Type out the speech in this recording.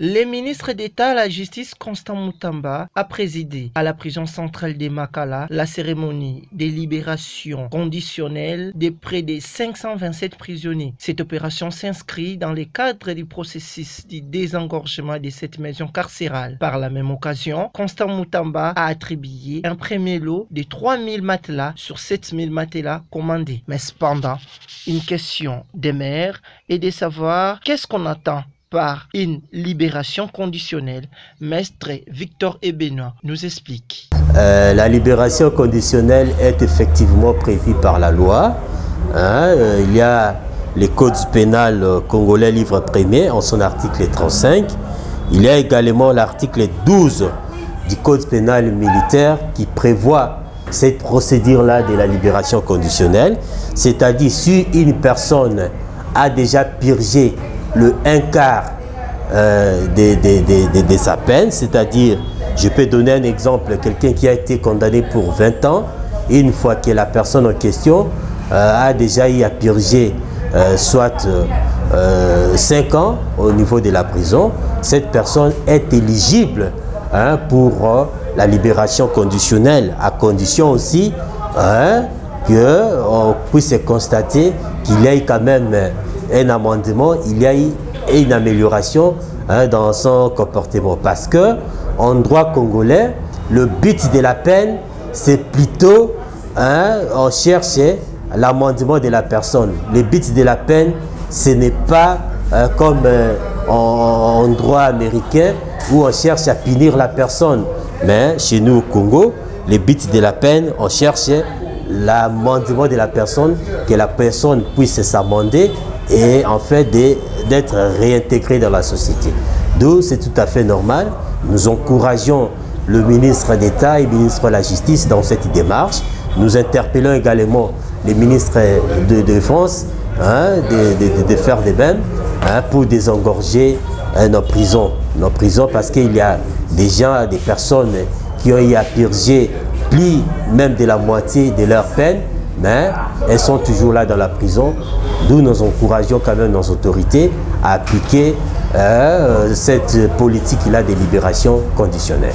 Le ministre d'État à la Justice, Constant Moutamba, a présidé à la prison centrale de Makala la cérémonie de libération conditionnelle de près de 527 prisonniers. Cette opération s'inscrit dans le cadre du processus du désengorgement de cette maison carcérale. Par la même occasion, Constant Moutamba a attribué un premier lot de 3000 matelas sur 7000 matelas commandés. Mais cependant, une question demeure et de savoir qu'est-ce qu'on attend par une libération conditionnelle. Maître Victor Ebenois nous explique. La libération conditionnelle est effectivement prévue par la loi. Il y a le code pénal congolais livre 1er en son article 35. Il y a également l'article 12 du code pénal militaire qui prévoit cette procédure-là de la libération conditionnelle. C'est-à-dire si une personne a déjà purgé le 1/4 de sa peine, c'est-à-dire, je peux donner un exemple, quelqu'un qui a été condamné pour 20 ans, une fois que la personne en question a déjà eu à purger soit 5 ans au niveau de la prison, cette personne est éligible pour la libération conditionnelle, à condition aussi qu'on puisse constater qu'il y a eu quand même un amendement, il y a eu une amélioration dans son comportement. Parce que en droit congolais, le but de la peine, c'est plutôt, on cherche l'amendement de la personne. Le but de la peine, ce n'est pas comme en droit américain où on cherche à punir la personne. Mais chez nous au Congo, le but de la peine, on cherche l'amendement de la personne, que la personne puisse s'amender et en fait d'être réintégré dans la société. Donc c'est tout à fait normal. Nous encourageons le ministre d'État et le ministre de la Justice dans cette démarche. Nous interpellons également les ministres de Défense de faire de même pour désengorger nos prisons parce qu'il y a des gens, des personnes qui ont eu à purger plus même de la moitié de leur peine, mais elles sont toujours là dans la prison. Nous encourageons quand même nos autorités à appliquer cette politique-là de libération conditionnelle.